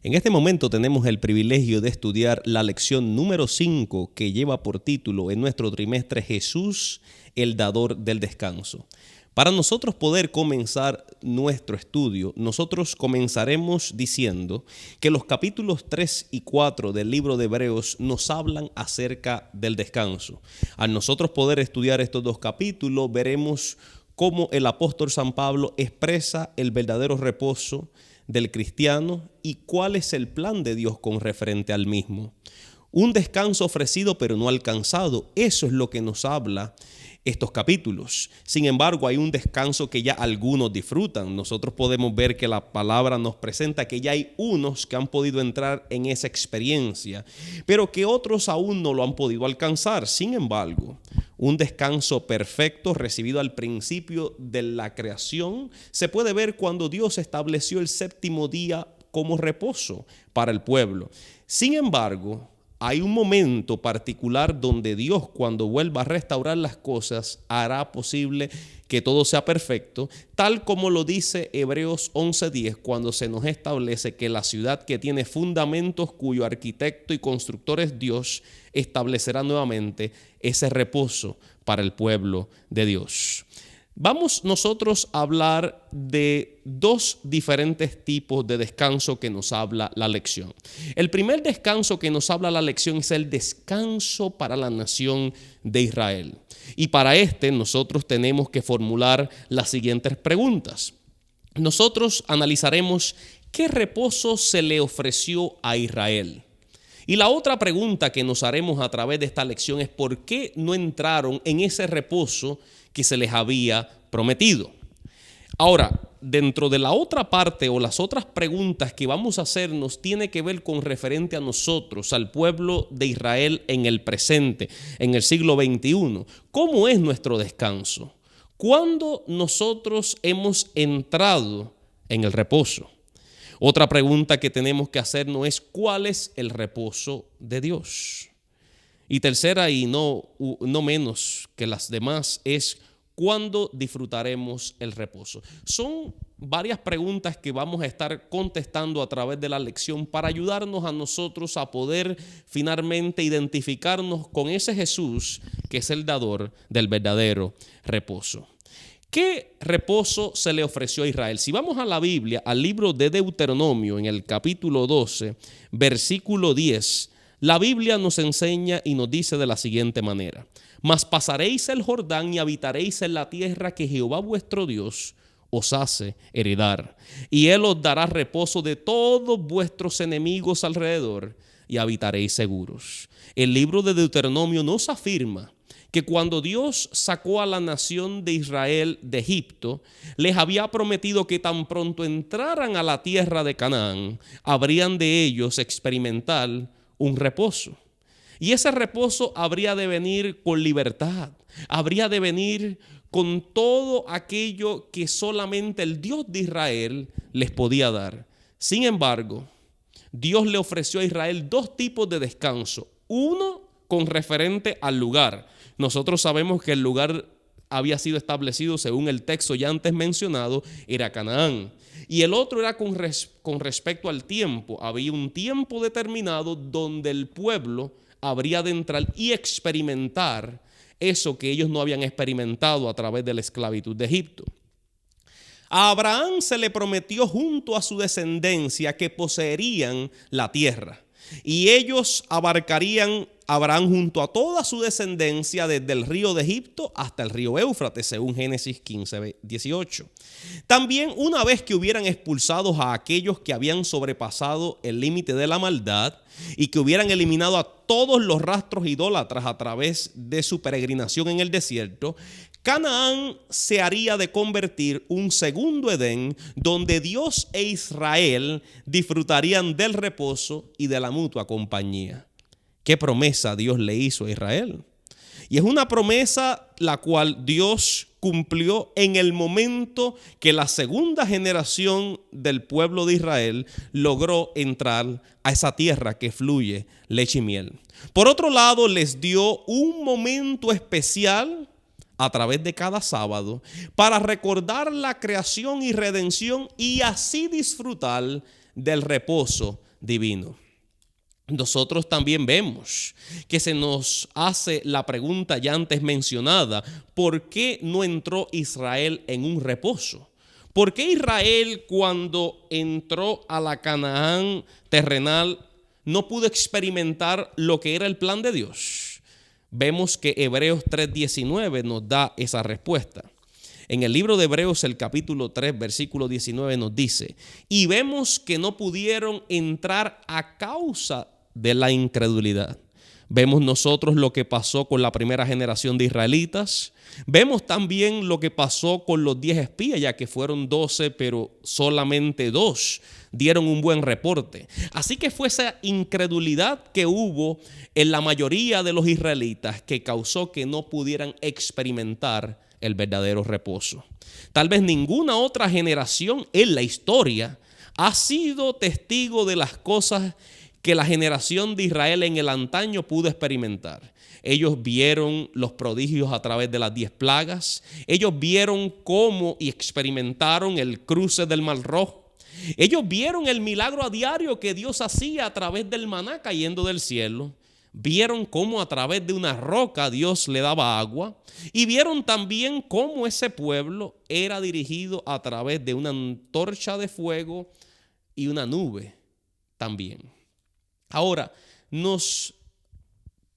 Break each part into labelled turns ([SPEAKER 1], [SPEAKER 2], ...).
[SPEAKER 1] En este momento tenemos el privilegio de estudiar la lección número 5 que lleva por título en nuestro trimestre Jesús, el dador del descanso. Para nosotros poder comenzar nuestro estudio, nosotros comenzaremos diciendo que los capítulos 3 y 4 del libro de Hebreos nos hablan acerca del descanso. Al nosotros poder estudiar estos dos capítulos, veremos cómo el apóstol San Pablo expresa el verdadero reposo del cristiano y cuál es el plan de Dios con referente al mismo. Un descanso ofrecido pero no alcanzado, eso es lo que nos habla estos capítulos. Sin embargo, hay un descanso que ya algunos disfrutan. Nosotros podemos ver que la palabra nos presenta que ya hay unos que han podido entrar en esa experiencia, pero que otros aún no lo han podido alcanzar. Sin embargo, un descanso perfecto recibido al principio de la creación se puede ver cuando Dios estableció el séptimo día como reposo para el pueblo. Sin embargo, hay un momento particular donde Dios, cuando vuelva a restaurar las cosas, hará posible que todo sea perfecto, tal como lo dice Hebreos 11:10, cuando se nos establece que la ciudad que tiene fundamentos, cuyo arquitecto y constructor es Dios, establecerá nuevamente ese reposo para el pueblo de Dios. Vamos nosotros a hablar de dos diferentes tipos de descanso que nos habla la lección. El primer descanso que nos habla la lección es el descanso para la nación de Israel. Y para nosotros tenemos que formular las siguientes preguntas. Nosotros analizaremos qué reposo se le ofreció a Israel. Y la otra pregunta que nos haremos a través de esta lección es ¿por qué no entraron en ese reposo que se les había prometido? Ahora, dentro de la otra parte o las otras preguntas que vamos a hacernos tiene que ver con referente a nosotros, al pueblo de Israel en el presente, en el siglo XXI. ¿Cómo es nuestro descanso? ¿Cuándo nosotros hemos entrado en el reposo? Otra pregunta que tenemos que hacernos es ¿cuál es el reposo de Dios? Y tercera, y no menos que las demás, es ¿cuándo disfrutaremos el reposo? Son varias preguntas que vamos a estar contestando a través de la lección para ayudarnos a nosotros a poder finalmente identificarnos con ese Jesús que es el dador del verdadero reposo. ¿Qué reposo se le ofreció a Israel? Si vamos a la Biblia, al libro de Deuteronomio, en el capítulo 12, versículo 10, la Biblia nos enseña y nos dice de la siguiente manera: mas pasaréis el Jordán y habitaréis en la tierra que Jehová vuestro Dios os hace heredar. Y Él os dará reposo de todos vuestros enemigos alrededor y habitaréis seguros. El libro de Deuteronomio nos afirma que cuando Dios sacó a la nación de Israel de Egipto, les había prometido que tan pronto entraran a la tierra de Canaán, habrían de ellos experimentar un reposo. Y ese reposo habría de venir con libertad, habría de venir con todo aquello que solamente el Dios de Israel les podía dar. Sin embargo, Dios le ofreció a Israel dos tipos de descanso. Uno con referente al lugar. Nosotros sabemos que el lugar había sido establecido según el texto ya antes mencionado, era Canaán. Y el otro era con respecto al tiempo. Había un tiempo determinado donde el pueblo habría de entrar y experimentar eso que ellos no habían experimentado a través de la esclavitud de Egipto. A Abraham se le prometió junto a su descendencia que poseerían la tierra. Y ellos abarcarían Abraham junto a toda su descendencia desde el río de Egipto hasta el río Éufrates, según Génesis 15:18. También una vez que hubieran expulsado a aquellos que habían sobrepasado el límite de la maldad y que hubieran eliminado a todos los rastros idólatras a través de su peregrinación en el desierto, Canaán se haría de convertir un segundo Edén donde Dios e Israel disfrutarían del reposo y de la mutua compañía. ¿Qué promesa Dios le hizo a Israel? Y es una promesa la cual Dios cumplió en el momento que la segunda generación del pueblo de Israel logró entrar a esa tierra que fluye leche y miel. Por otro lado, les dio un momento especial a través de cada sábado para recordar la creación y redención y así disfrutar del reposo divino. Nosotros también vemos que se nos hace la pregunta ya antes mencionada: ¿por qué no entró Israel en un reposo? ¿Por qué Israel, cuando entró a la Canaán terrenal, no pudo experimentar lo que era el plan de Dios? Vemos que Hebreos 3:19 nos da esa respuesta. En el libro de Hebreos, el capítulo 3, versículo 19 nos dice: y vemos que no pudieron entrar a causa de la incredulidad. Vemos nosotros lo que pasó con la primera generación de israelitas. Vemos también lo que pasó con los 10 espías, ya que fueron 12, pero solamente 2 dieron un buen reporte. Así que fue esa incredulidad que hubo en la mayoría de los israelitas que causó que no pudieran experimentar el verdadero reposo. Tal vez ninguna otra generación en la historia ha sido testigo de las cosas que la generación de Israel en el antaño pudo experimentar. Ellos vieron los prodigios a través de las 10 plagas. Ellos vieron cómo y experimentaron el cruce del Mar Rojo. Ellos vieron el milagro a diario que Dios hacía a través del maná cayendo del cielo. Vieron cómo a través de una roca Dios le daba agua. Y vieron también cómo ese pueblo era dirigido a través de una antorcha de fuego y una nube también. Ahora, nos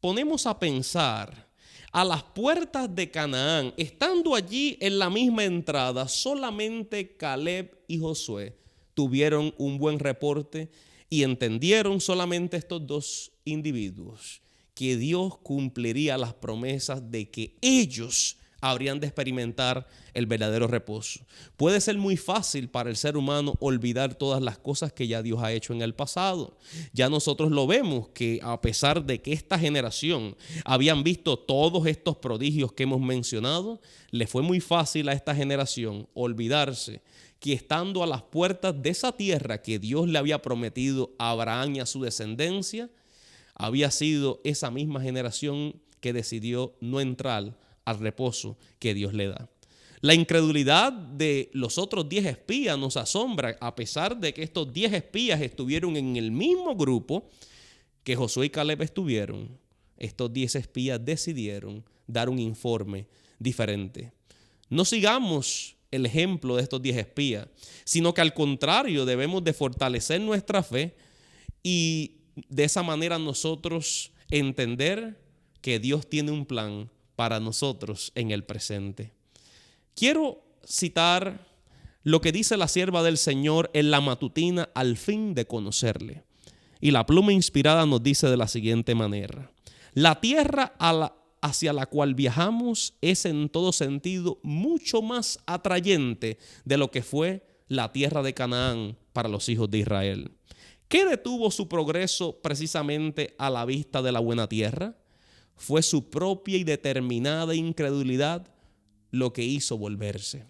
[SPEAKER 1] ponemos a pensar a las puertas de Canaán, estando allí en la misma entrada, solamente Caleb y Josué tuvieron un buen reporte y entendieron, solamente estos 2 individuos, que Dios cumpliría las promesas de que ellos habrían de experimentar el verdadero reposo. Puede ser muy fácil para el ser humano olvidar todas las cosas que ya Dios ha hecho en el pasado. Ya nosotros lo vemos, que a pesar de que esta generación habían visto todos estos prodigios que hemos mencionado, le fue muy fácil a esta generación olvidarse que estando a las puertas de esa tierra que Dios le había prometido a Abraham y a su descendencia, había sido esa misma generación que decidió no entrar al reposo que Dios le da. La incredulidad de los otros 10 espías nos asombra, a pesar de que estos 10 espías estuvieron en el mismo grupo que Josué y Caleb estuvieron. Estos 10 espías decidieron dar un informe diferente. No sigamos el ejemplo de estos 10 espías, sino que al contrario debemos de fortalecer nuestra fe y de esa manera nosotros entender que Dios tiene un plan para nosotros en el presente. Quiero citar lo que dice la sierva del Señor en la matutina al fin de conocerle. Y la pluma inspirada nos dice de la siguiente manera: la tierra hacia la cual viajamos es en todo sentido mucho más atrayente de lo que fue la tierra de Canaán para los hijos de Israel. ¿Qué detuvo su progreso precisamente a la vista de la buena tierra? Fue su propia y determinada incredulidad lo que hizo volverse.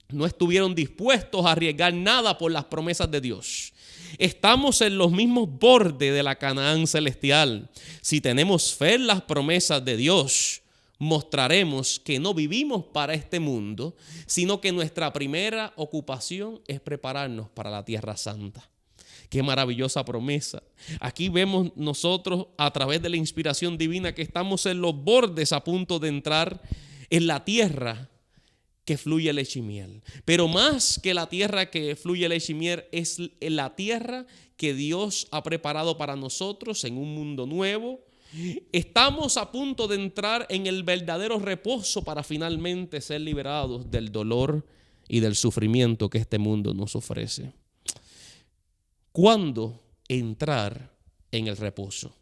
[SPEAKER 1] No estuvieron dispuestos a arriesgar nada por las promesas de Dios. Estamos en los mismos bordes de la Canaán celestial. Si tenemos fe en las promesas de Dios, mostraremos que no vivimos para este mundo, sino que nuestra primera ocupación es prepararnos para la tierra santa. Qué maravillosa promesa. Aquí vemos nosotros a través de la inspiración divina que estamos en los bordes a punto de entrar en la tierra que fluye leche y miel. Pero más que la tierra que fluye leche y miel, es la tierra que Dios ha preparado para nosotros en un mundo nuevo. Estamos a punto de entrar en el verdadero reposo para finalmente ser liberados del dolor y del sufrimiento que este mundo nos ofrece. ¿Cuándo entrar en el reposo?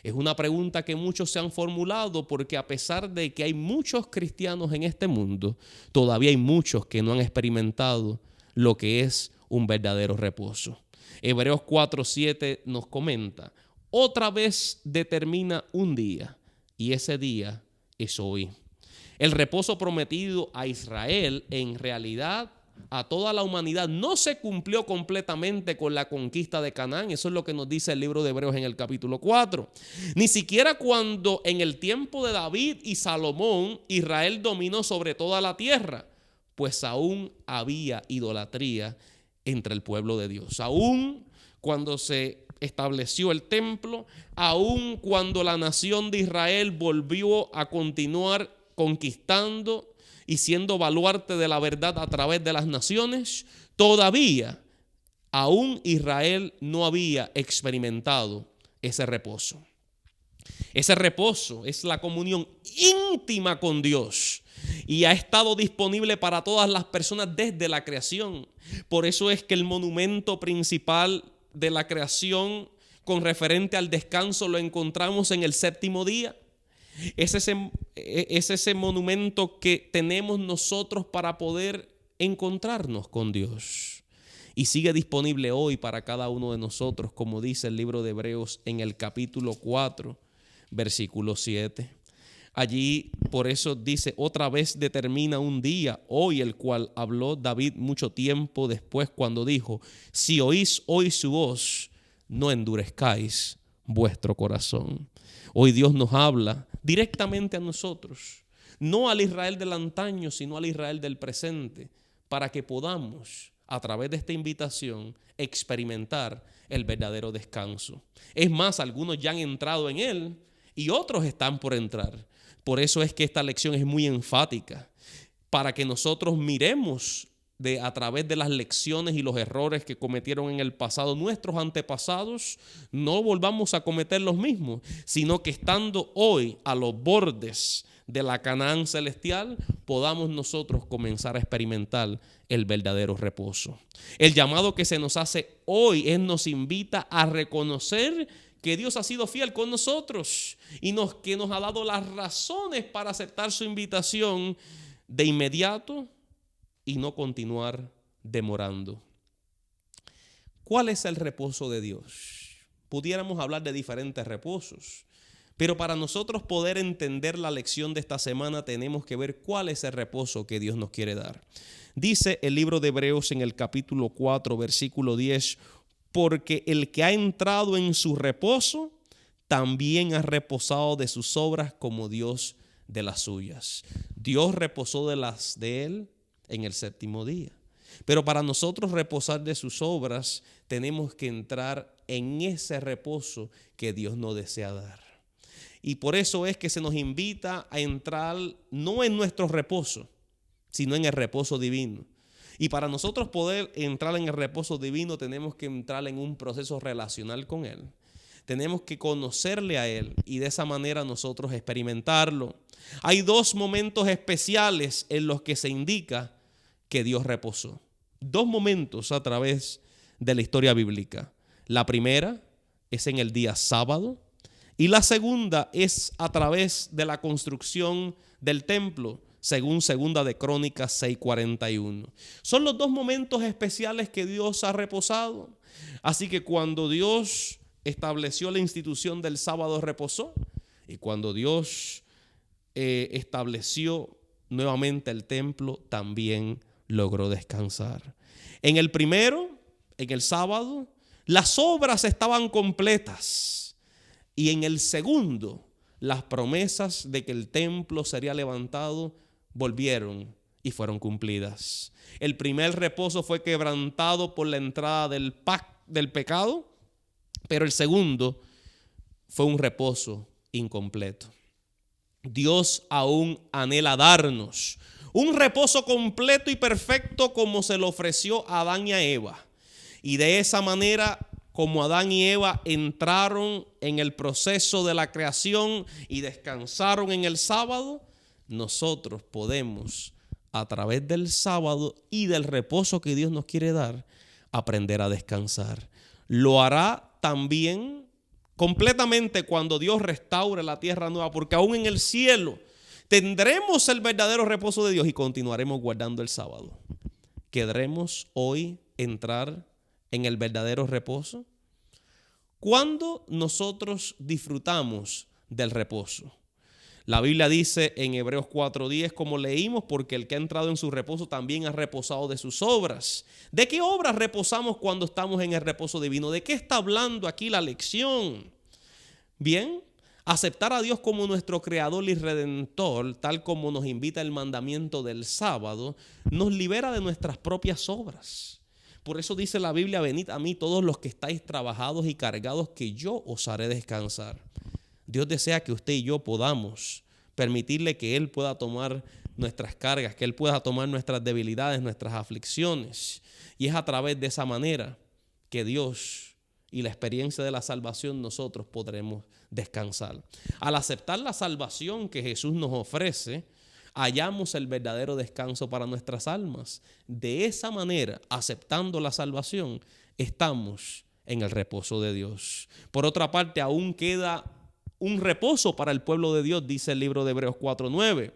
[SPEAKER 1] Es una pregunta que muchos se han formulado, porque a pesar de que hay muchos cristianos en este mundo, todavía hay muchos que no han experimentado lo que es un verdadero reposo. Hebreos 4:7 nos comenta: otra vez determina un día, y ese día es hoy. El reposo prometido a Israel, en realidad a toda la humanidad, no se cumplió completamente con la conquista de Canaán. Eso es lo que nos dice el libro de Hebreos en el capítulo 4. Ni siquiera cuando en el tiempo de David y Salomón Israel dominó sobre toda la tierra, pues aún había idolatría entre el pueblo de Dios. Aún cuando se estableció el templo, aun cuando la nación de Israel volvió a continuar conquistando y siendo baluarte de la verdad a través de las naciones, todavía aún Israel no había experimentado ese reposo. Ese reposo es la comunión íntima con Dios y ha estado disponible para todas las personas desde la creación. Por eso es que el monumento principal de la creación con referente al descanso lo encontramos en el séptimo día. Es ese monumento que tenemos nosotros para poder encontrarnos con Dios. Y sigue disponible hoy para cada uno de nosotros, como dice el libro de Hebreos en el capítulo 4, versículo 7. Allí por eso dice: otra vez determina un día, hoy, el cual habló David mucho tiempo después, cuando dijo: si oís hoy su voz, no endurezcáis vuestro corazón. Hoy Dios nos habla directamente a nosotros, no al Israel del antaño, sino al Israel del presente, para que podamos, a través de esta invitación, experimentar el verdadero descanso. Es más, algunos ya han entrado en él y otros están por entrar. Por eso es que esta lección es muy enfática, para que nosotros miremos a través de las lecciones y los errores que cometieron en el pasado nuestros antepasados, no volvamos a cometer los mismos, sino que estando hoy a los bordes de la Canaán celestial, podamos nosotros comenzar a experimentar el verdadero reposo. El llamado que se nos hace hoy nos invita a reconocer que Dios ha sido fiel con nosotros y que nos ha dado las razones para aceptar su invitación de inmediato y no continuar demorando. ¿Cuál es el reposo de Dios? Pudiéramos hablar de diferentes reposos, pero para nosotros poder entender la lección de esta semana tenemos que ver cuál es el reposo que Dios nos quiere dar. Dice el libro de Hebreos en el capítulo 4, versículo 10: porque el que ha entrado en su reposo también ha reposado de sus obras como Dios de las suyas. Dios reposó de las de él en el séptimo día. Pero para nosotros reposar de sus obras, tenemos que entrar en ese reposo que Dios nos desea dar. Y por eso es que se nos invita a entrar no en nuestro reposo, sino en el reposo divino. Y para nosotros poder entrar en el reposo divino, tenemos que entrar en un proceso relacional con Él. Tenemos que conocerle a Él y de esa manera nosotros experimentarlo. Hay dos momentos especiales en los que se indica que Dios reposó. Dos momentos a través de la historia bíblica. La primera es en el día sábado y la segunda es a través de la construcción del templo, según Segunda de Crónicas 6:41. Son los dos momentos especiales que Dios ha reposado. Así que cuando Dios estableció la institución del sábado, reposó. Y cuando Dios estableció nuevamente el templo, también logró descansar. En el primero, en el sábado, las obras estaban completas. Y en el segundo, las promesas de que el templo sería levantado volvieron y fueron cumplidas. El primer reposo fue quebrantado por la entrada del pecado, pero el segundo fue un reposo incompleto. Dios aún anhela darnos un reposo completo y perfecto como se lo ofreció a Adán y a Eva. Y de esa manera, como Adán y Eva entraron en el proceso de la creación y descansaron en el sábado, nosotros podemos, a través del sábado y del reposo que Dios nos quiere dar, aprender a descansar. Lo hará también completamente cuando Dios restaure la tierra nueva, porque aún en el cielo tendremos el verdadero reposo de Dios y continuaremos guardando el sábado. ¿Querremos hoy entrar en el verdadero reposo? ¿Cuándo nosotros disfrutamos del reposo? La Biblia dice en Hebreos 4:10, como leímos, porque el que ha entrado en su reposo también ha reposado de sus obras. ¿De qué obras reposamos cuando estamos en el reposo divino? ¿De qué está hablando aquí la lección? Bien, aceptar a Dios como nuestro creador y redentor, tal como nos invita el mandamiento del sábado, nos libera de nuestras propias obras. Por eso dice la Biblia: venid a mí todos los que estáis trabajados y cargados, que yo os haré descansar. Dios desea que usted y yo podamos permitirle que Él pueda tomar nuestras cargas, que Él pueda tomar nuestras debilidades, nuestras aflicciones. Y es a través de esa manera que Dios y la experiencia de la salvación nosotros podremos descansar. Al aceptar la salvación que Jesús nos ofrece, hallamos el verdadero descanso para nuestras almas. De esa manera, aceptando la salvación, estamos en el reposo de Dios. Por otra parte, aún queda un reposo para el pueblo de Dios, dice el libro de Hebreos 4:9.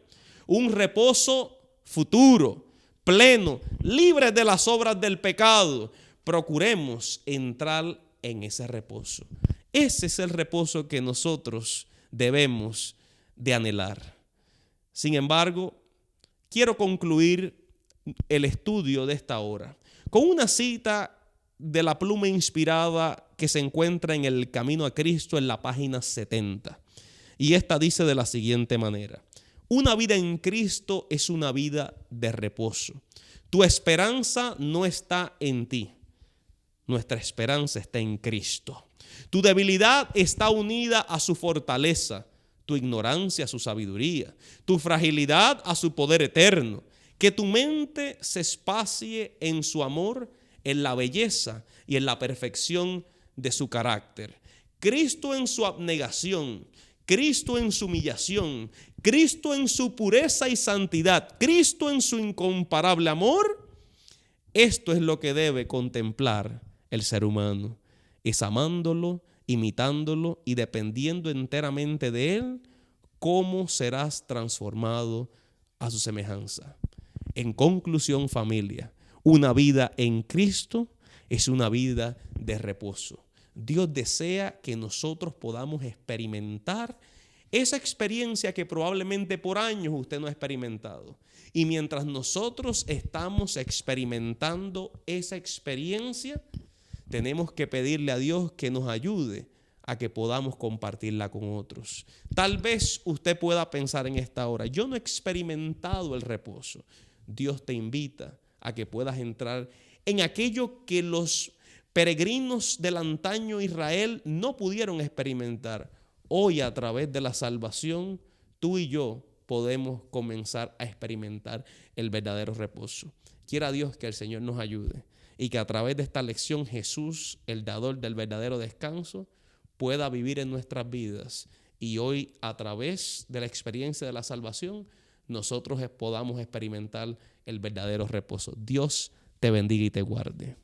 [SPEAKER 1] Un reposo futuro, pleno, libre de las obras del pecado. Procuremos entrar en ese reposo. Ese es el reposo que nosotros debemos de anhelar. Sin embargo, quiero concluir el estudio de esta hora con una cita de la pluma inspirada que se encuentra en el Camino a Cristo en la página 70. Y esta dice de la siguiente manera: una vida en Cristo es una vida de reposo. Tu esperanza no está en ti. Nuestra esperanza está en Cristo. Tu debilidad está unida a su fortaleza, tu ignorancia a su sabiduría, tu fragilidad a su poder eterno. Que tu mente se espacie en su amor, en la belleza y en la perfección de su carácter. Cristo en su abnegación, Cristo en su humillación, Cristo en su pureza y santidad, Cristo en su incomparable amor. Esto es lo que debe contemplar el ser humano. Es amándolo, imitándolo y dependiendo enteramente de Él, cómo serás transformado a su semejanza. En conclusión, familia, una vida en Cristo es una vida de reposo. Dios desea que nosotros podamos experimentar esa experiencia que probablemente por años usted no ha experimentado. Y mientras nosotros estamos experimentando esa experiencia, tenemos que pedirle a Dios que nos ayude a que podamos compartirla con otros. Tal vez usted pueda pensar en esta hora: yo no he experimentado el reposo. Dios te invita a que puedas entrar en aquello que los peregrinos del antaño Israel no pudieron experimentar. Hoy, a través de la salvación, tú y yo podemos comenzar a experimentar el verdadero reposo. Quiera Dios que el Señor nos ayude y que a través de esta lección Jesús, el dador del verdadero descanso, pueda vivir en nuestras vidas. Y hoy, a través de la experiencia de la salvación, nosotros podamos experimentar el verdadero reposo. Dios te bendiga y te guarde.